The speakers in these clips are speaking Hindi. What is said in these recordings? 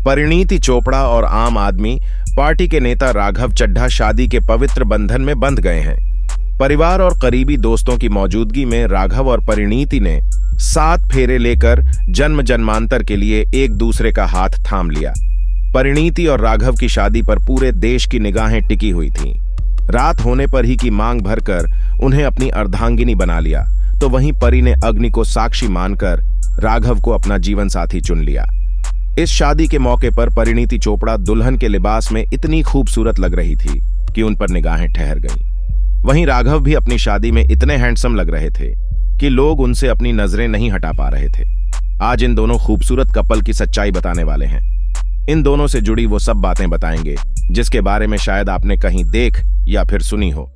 परिणीति चोपड़ा और आम आदमी पार्टी के नेता राघव चड्ढा शादी के पवित्र बंधन में बंध गए हैं। परिवार और करीबी दोस्तों की मौजूदगी में राघव और परिणीति ने 7 फेरे लेकर जन्म जन्मांतर के लिए एक दूसरे का हाथ थाम लिया। परिणीति और राघव की शादी पर पूरे देश की निगाहें टिकी हुई थीं। रात होने पर ही की मांग भरकर उन्हें अपनी अर्धांगिनी बना लिया, तो वहीं परी ने अग्नि को साक्षी मानकर राघव को अपना जीवन साथी चुन लिया। इस शादी के मौके पर परिणीति चोपड़ा दुल्हन के लिबास में इतनी खूबसूरत लग रही थी कि उन पर निगाहें ठहर गईं। वहीं राघव भी अपनी शादी में इतने हैंडसम लग रहे थे कि लोग उनसे अपनी नजरें नहीं हटा पा रहे थे। आज इन दोनों खूबसूरत कपल की सच्चाई बताने वाले हैं। इन दोनों से जुड़ी वो सब बातें बताएंगे जिसके बारे में शायद आपने कहीं देख या फिर सुनी हो।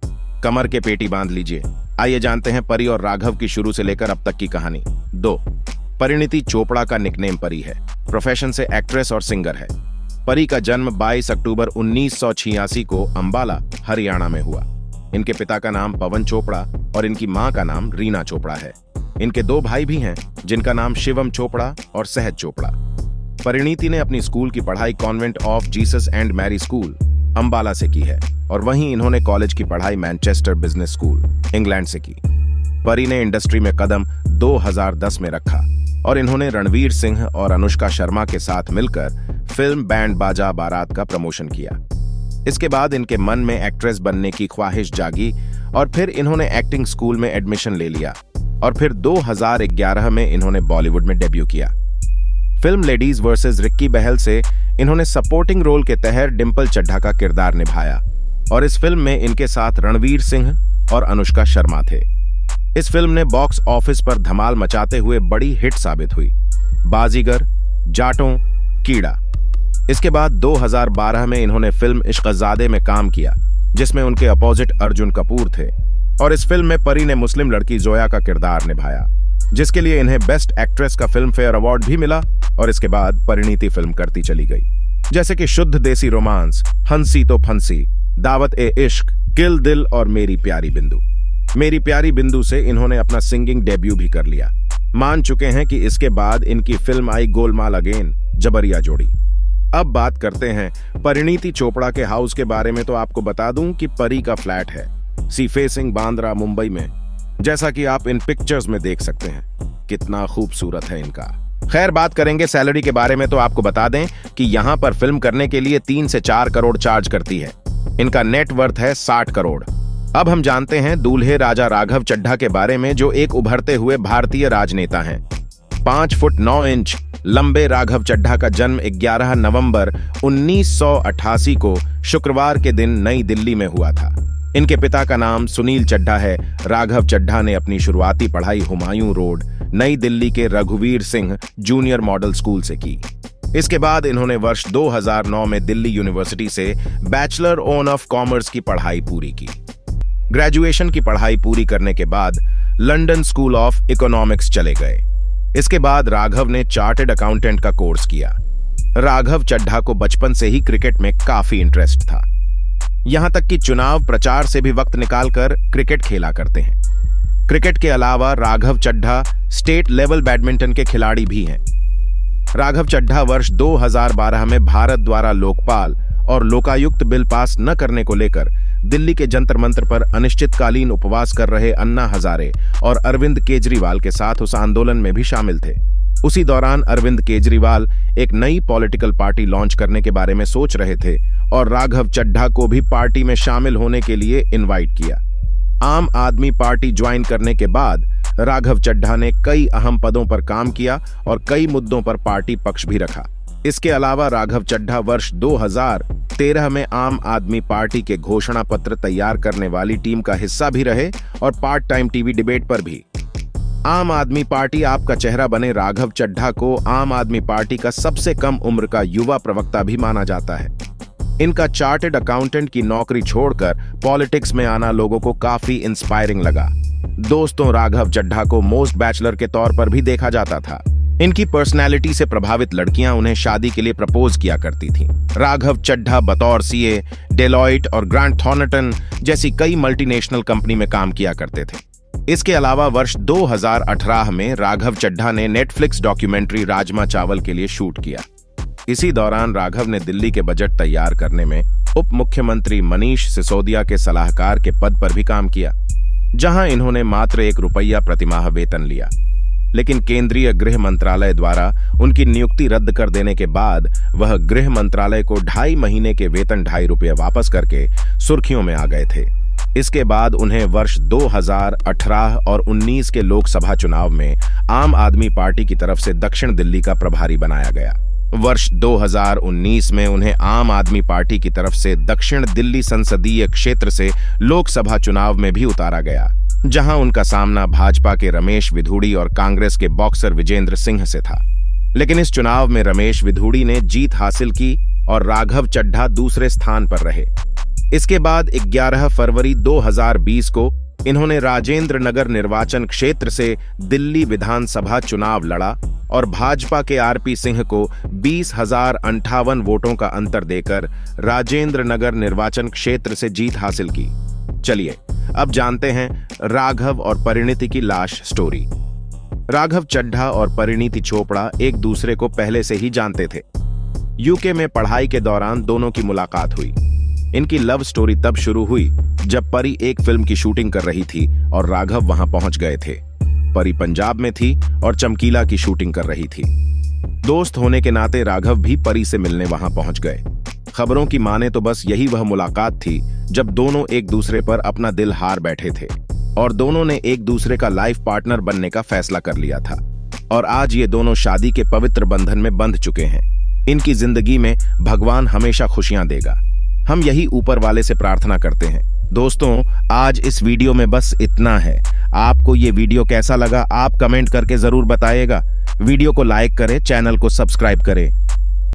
कमर के पेटी बांध लीजिए। आइए जानते हैं परी और राघव की शुरू से लेकर अब तक की कहानी। 2. परिणीति चोपड़ा का निकनेम परी है। प्रोफेशन से एक्ट्रेस और सिंगर है। परी का जन्म 22 अक्टूबर 1986 को अंबाला, हरियाणा में हुआ। इनके पिता का नाम पवन चोपड़ा और इनकी मां का नाम रीना चोपड़ा है। इनके 2 भाई भी हैं जिनका नाम शिवम चोपड़ा और सहज चोपड़ा। परिणीति ने अपनी स्कूल की पढ़ाई convent of Jesus and Mary school, Ambala से की है और वहीं इन्होंने कॉलेज की पढ़ाई मैनचेस्टर बिजनेस स्कूल, इंग्लैंड से की। परी ने इंडस्ट्री में कदम 2010 में रखा और इन्होंने रणवीर सिंह और अनुष्का शर्मा के साथ मिलकर फिल्म बैंड बाजा बारात का प्रमोशन किया। इसके बाद इनके मन में एक्ट्रेस बनने की ख्वाहिश जागी और फिर इन्होंने एक्टिंग स्कूल में एडमिशन ले लिया और फिर 2011 में इन्होंने बॉलीवुड में डेब्यू किया। फिल्म लेडीज वर्सेस रिक्की बहल से इन्होंने सपोर्टिंग रोल के तहत डिंपल चड्ढा का किरदार निभाया और इस फिल्म में इनके साथ रणवीर सिंह और अनुष्का शर्मा थे। इस फिल्म ने बॉक्स ऑफिस पर धमाल मचाते हुए बड़ी हिट साबित हुई। बाजीगर, जाटों, कीड़ा। इसके बाद 2012 में इन्होंने फिल्म इश्क़ज़ादे में काम किया जिसमें उनके अपोजिट अर्जुन कपूर थे और इस फिल्म में परी ने मुस्लिम लड़की जोया का किरदार निभाया जिसके लिए इन्हें बेस्ट एक्ट्रेस का फिल्म फेयर अवार्ड भी मिला। और इसके बाद परिणीति फिल्म करती चली गई जैसे कि शुद्ध देसी रोमांस, हंसी तो फंसी, दावत ए इश्क, किल दिल और मेरी प्यारी बिंदु। मेरी प्यारी बिंदु से इन्होंने अपना सिंगिंग डेब्यू भी कर लिया। मान चुके हैं कि इसके बाद इनकी फिल्म आई गोलमाल अगेन, जबरिया जोड़ी। अब बात करते हैं परिणीति चोपड़ा के हाउस के बारे में। तो आपको बता दूं कि परी का फ्लैट है सी फेसिंग बांद्रा, मुंबई में, जैसा कि आप इन पिक्चर्स में देख सकते हैं। कितना खूबसूरत है इनका। खैर, बात करेंगे सैलरी के बारे में तो आपको बता दें कि यहाँ पर फिल्म करने के लिए 3 से 4 करोड़ चार्ज करती है। इनका नेट वर्थ है 60 करोड़। अब हम जानते हैं दूल्हे राजा राघव चड्ढा के बारे में, जो एक उभरते हुए भारतीय राजनेता हैं। 5 फुट 9 इंच लंबे राघव चड्ढा का जन्म 11 नवंबर 1988 को शुक्रवार के दिन नई दिल्ली में हुआ था। इनके पिता का नाम सुनील चड्ढा है। राघव चड्ढा ने अपनी शुरुआती पढ़ाई हुमायूं रोड, नई दिल्ली के रघुवीर सिंह जूनियर मॉडल स्कूल से की। इसके बाद इन्होंने वर्ष 2009 में दिल्ली यूनिवर्सिटी से बैचलर ऑफ कॉमर्स की पढ़ाई पूरी की। ग्रेजुएशन की पढ़ाई पूरी करने के बाद लंदन स्कूल ऑफ इकोनॉमिक्स चले गए। इसके बाद राघव ने चार्टर्ड अकाउंटेंट का कोर्स किया। राघव चड्ढा को बचपन से ही क्रिकेट में काफी इंटरेस्ट था, यहां तक कि चुनाव प्रचार से भी वक्त निकालकर क्रिकेट खेला करते हैं। क्रिकेट के अलावा Raghav Chadha state level badminton के खिलाड़ी भी हैं। राघव चड्ढा वर्ष 2012 में भारत द्वारा लोकपाल और लोकायुक्त बिल पास न करने को लेकर दिल्ली के जंतर मंतर पर अनिश्चितकालीन उपवास कर रहे अन्ना हजारे और अरविंद केजरीवाल के साथ उस आंदोलन में भी शामिल थे। उसी दौरान अरविंद केजरीवाल एक नई पॉलिटिकल पार्टी लॉन्च करने के बारे में सोच रहे थे और राघव चड्ढा को भी पार्टी में शामिल होने के लिए इनवाइट किया। आम आदमी पार्टी ज्वाइन करने के बाद राघव चड्ढा ने कई अहम पदों पर काम किया और कई मुद्दों पर पार्टी पक्ष भी रखा। इसके अलावा राघव चड्ढा वर्ष 2013 में आम आदमी पार्टी के घोषणा पत्र तैयार करने वाली टीम का हिस्सा भी रहे और पार्ट टाइम टीवी डिबेट पर भी। आम आदमी पार्टी आपका चेहरा बने राघव चड्ढा को आम आदमी पार्टी का सबसे कम उम्र का युवा प्रवक्ता भी माना जाता है। इनका चार्टर्ड अकाउंटेंट की नौकरी छोड़कर पॉलिटिक्स में आना लोगों को काफी इंस्पायरिंग लगा। दोस्तों, राघव चड्ढा को मोस्ट बैचलर के तौर पर भी देखा जाता था। इनकी पर्सनैलिटी से प्रभावित लड़कियां उन्हें शादी के लिए प्रपोज किया करती थीं। राघव चड्ढा बतौर सीए, डेलॉयट और ग्रांट थॉर्नटन जैसी कई मल्टीनेशनल कंपनी में काम किया करते थे। इसके अलावा वर्ष 2018 में राघव चड्ढा ने नेटफ्लिक्स डॉक्यूमेंट्री राजमा चावल के लिए शूट किया। इसी दौरान राघव ने दिल्ली के बजट तैयार करने में उप मुख्यमंत्री मनीष सिसोदिया के सलाहकार के पद पर भी काम किया, जहां इन्होंने मात्र ₹1 प्रतिमाह वेतन लिया। लेकिन केंद्रीय गृह मंत्रालय द्वारा उनकी नियुक्ति रद्द कर देने के बाद वह गृह मंत्रालय को 2.5 महीने के वेतन ₹2.5 वापस करके सुर्खियों में आ गए थे। इसके बाद उन्हें वर्ष 2018 और 19 के लोकसभा चुनाव में आम आदमी पार्टी की तरफ से दक्षिण दिल्ली का प्रभारी बनाया गया। वर्ष 2019 में उन्हें आम आदमी पार्टी की तरफ से दक्षिण दिल्ली संसदीय क्षेत्र से लोकसभा चुनाव में भी उतारा गया, जहां उनका सामना भाजपा के रमेश विधुड़ी और कांग्रेस के बॉक्सर विजेंद्र सिंह से था। लेकिन इस चुनाव में रमेश विधुड़ी ने जीत हासिल की और राघव चड्ढा दूसरे स्थान पर रहे। इसके बाद 11 फरवरी 2020 को इन्होंने राजेंद्र नगर निर्वाचन क्षेत्र से दिल्ली विधानसभा चुनाव लड़ा और भाजपा के आरपी सिंह को 20,058 वोटों का अंतर देकर राजेंद्र नगर निर्वाचन क्षेत्र से जीत हासिल की। चलिए अब जानते हैं राघव और परिणीति की लाश स्टोरी। राघव चड्ढा और परिणीति चोपड़ा एक दूसरे को पहले से ही जानते थे। यूके में पढ़ाई के दौरान दोनों की मुलाकात हुई। इनकी लव स्टोरी तब शुरू हुई जब परी एक फिल्म की शूटिंग कर रही थी और राघव वहां पहुंच गए थे। परी पंजाब में थी और चमकीला की शूटिंग कर रही थी। दोस्त होने के नाते राघव भी परी से मिलने वहां पहुंच गए। खबरों की माने तो बस यही वह मुलाकात थी जब दोनों एक दूसरे पर अपना दिल हार बैठे थे और दोनों ने एक दूसरे का लाइफ पार्टनर बनने का फैसला कर लिया था। और आज ये दोनों शादी के पवित्र बंधन में बंध चुके हैं। इनकी जिंदगी में भगवान हमेशा खुशियां देगा। हम यही ऊपर वाले से प्रार्थना करते हैं। दोस्तों, आज इस वीडियो में बस इतना है। आपको ये वीडियो कैसा लगा आप कमेंट करके जरूर बताइएगा। वीडियो को लाइक करें, चैनल को सब्सक्राइब करें।